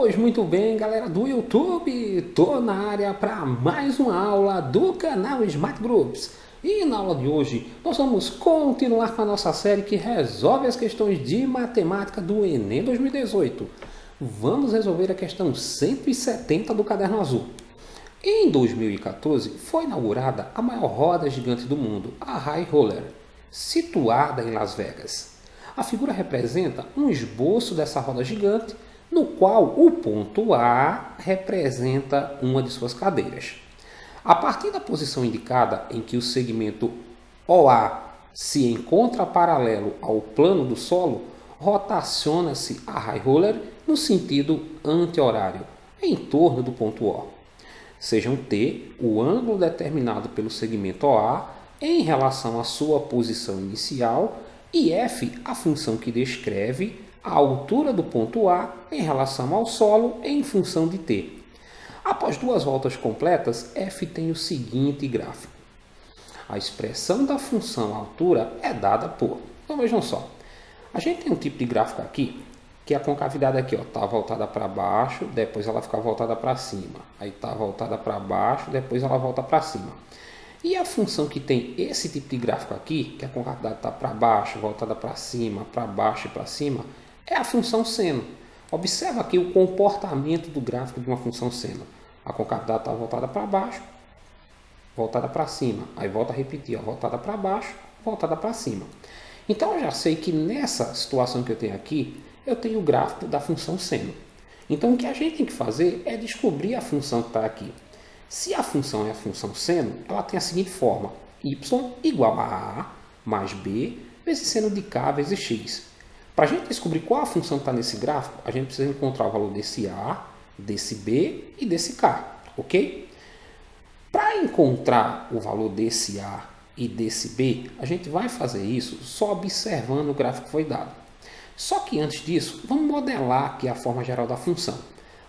Pois muito bem, galera do YouTube, tô na área para mais uma aula do canal Smart Groups. E na aula de hoje nós vamos continuar com a nossa série que resolve as questões de matemática do Enem 2018. Vamos resolver a questão 170 do Caderno Azul. Em 2014 foi inaugurada a maior roda gigante do mundo, a High Roller, situada em Las Vegas. A figura representa um esboço dessa roda gigante, no qual o ponto A representa uma de suas cadeiras. A partir da posição indicada em que o segmento OA se encontra paralelo ao plano do solo, rotaciona-se a high roller no sentido anti-horário, em torno do ponto O. Sejam T o ângulo determinado pelo segmento OA em relação à sua posição inicial e F a função que descreve a altura do ponto A em relação ao solo em função de T. Após duas voltas completas, F tem o seguinte gráfico. A expressão da função altura é dada por... Então vejam só, a gente tem um tipo de gráfico aqui, que a concavidade aqui está voltada para baixo, depois ela fica voltada para cima. Aí está voltada para baixo, depois ela volta para cima. E a função que tem esse tipo de gráfico aqui, que a concavidade está para baixo, voltada para cima, para baixo e para cima, é a função seno. Observa aqui o comportamento do gráfico de uma função seno. A concavidade está voltada para baixo, voltada para cima. Aí volta a repetir, voltada para baixo, voltada para cima. Então eu já sei que nessa situação que eu tenho aqui, eu tenho o gráfico da função seno. Então o que a gente tem que fazer é descobrir a função que está aqui. Se a função é a função seno, ela tem a seguinte forma. Y igual a A mais B vezes seno de K vezes X. Para a gente descobrir qual a função que está nesse gráfico, a gente precisa encontrar o valor desse A, desse B e desse K, ok? Para encontrar o valor desse A e desse B, a gente vai fazer isso só observando o gráfico que foi dado. Só que antes disso, vamos modelar aqui a forma geral da função.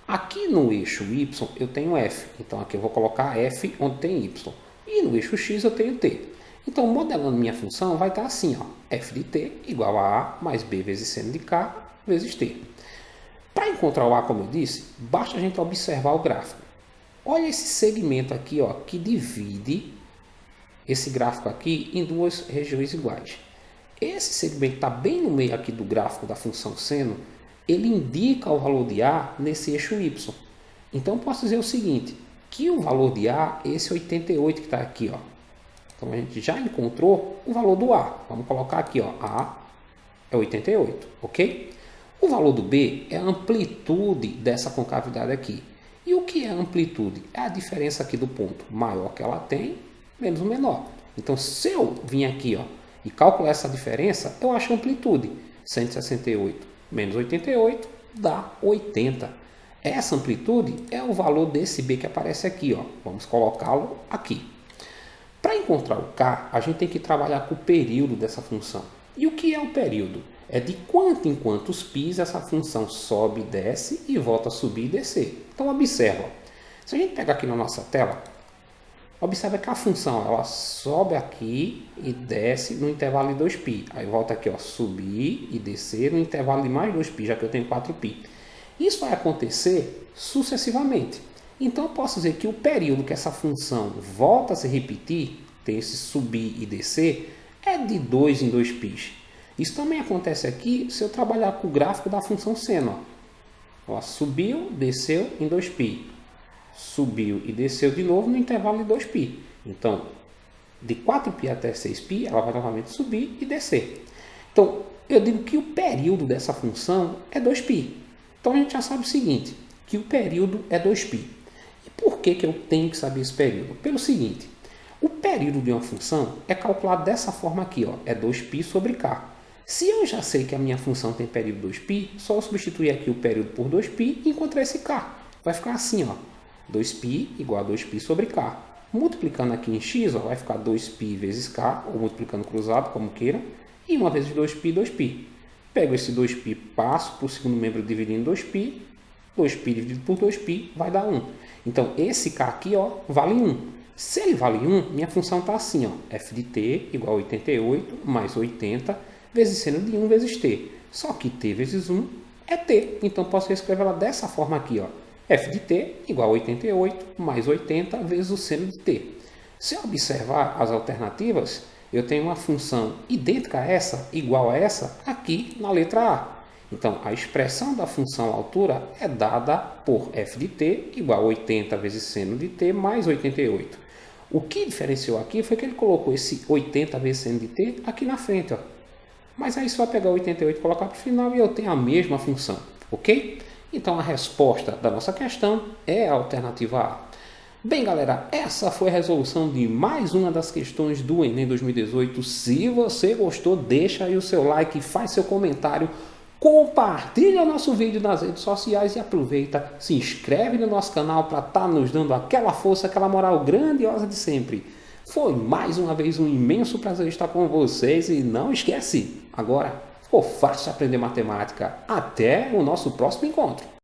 Aqui no eixo Y eu tenho F, então aqui eu vou colocar F onde tem Y. E no eixo X eu tenho T. Então, modelando minha função, vai estar assim, ó, f de t igual a A mais B vezes seno de K vezes T. Para encontrar o A, como eu disse, basta a gente observar o gráfico. Olha esse segmento aqui, ó, que divide esse gráfico aqui em duas regiões iguais. Esse segmento que está bem no meio aqui do gráfico da função seno, ele indica o valor de A nesse eixo Y. Então, eu posso dizer o seguinte, que o valor de A é esse 88 que está aqui, ó. Então, a gente já encontrou o valor do A. Vamos colocar aqui, ó, A é 88, ok? O valor do B é a amplitude dessa concavidade aqui. E o que é a amplitude? É a diferença aqui do ponto maior que ela tem, menos o menor. Então, se eu vir aqui, ó, e calcular essa diferença, eu acho a amplitude. 168 menos 88 dá 80. Essa amplitude é o valor desse B que aparece aqui, ó. Vamos colocá-lo aqui. Para encontrar o K, a gente tem que trabalhar com o período dessa função. E o que é o período? É de quanto em quantos π essa função sobe e desce e volta a subir e descer. Então, observa. Se a gente pegar aqui na nossa tela, observa que a função ela sobe aqui e desce no intervalo de 2π. Aí volta aqui, ó, subir e descer no intervalo de mais 2π, já que eu tenho 4π. Isso vai acontecer sucessivamente. Então, eu posso dizer que o período que essa função volta a se repetir, tem esse subir e descer, é de 2 em 2π. Isso também acontece aqui se eu trabalhar com o gráfico da função seno. Ó, subiu, desceu em 2π. Subiu e desceu de novo no intervalo de 2π. Então, de 4π até 6π, ela vai novamente subir e descer. Então, eu digo que o período dessa função é 2π. Então, a gente já sabe o seguinte, que o período é 2π. Por que eu tenho que saber esse período? Pelo seguinte, o período de uma função é calculado dessa forma aqui, ó, é 2π sobre k. Se eu já sei que a minha função tem período 2π, só eu substituir aqui o período por 2π e encontrar esse k. Vai ficar assim, ó, 2π igual a 2π sobre k. Multiplicando aqui em x, ó, vai ficar 2π vezes k, ou multiplicando cruzado, como queiram, e 1 vezes 2π, 2π. Pego esse 2π, passo para o segundo membro dividindo 2π, 2π dividido por 2π vai dar 1. Então, esse k aqui, ó, vale 1. Se ele vale 1, minha função está assim, ó, f de t igual a 88 mais 80 vezes seno de 1 vezes t. Só que t vezes 1, é t. Então posso escrever ela dessa forma aqui, ó. F de t igual a 88 mais 80 vezes o seno de t. Se eu observar as alternativas, eu tenho uma função idêntica a essa, igual a essa, aqui na letra A. Então, a expressão da função altura é dada por f de t igual a 80 vezes seno de t mais 88. O que diferenciou aqui foi que ele colocou esse 80 vezes seno de t aqui na frente, ó. Mas aí só pegar 88 e colocar para o final e eu tenho a mesma função, ok? Então a resposta da nossa questão é a alternativa A. Bem, galera, essa foi a resolução de mais uma das questões do Enem 2018. Se você gostou, deixa aí o seu like, faz seu comentário, compartilha o nosso vídeo nas redes sociais e aproveita, se inscreve no nosso canal para estar nos dando aquela força, aquela moral grandiosa de sempre. Foi mais uma vez um imenso prazer estar com vocês e não esquece, agora ficou fácil aprender matemática. Até o nosso próximo encontro.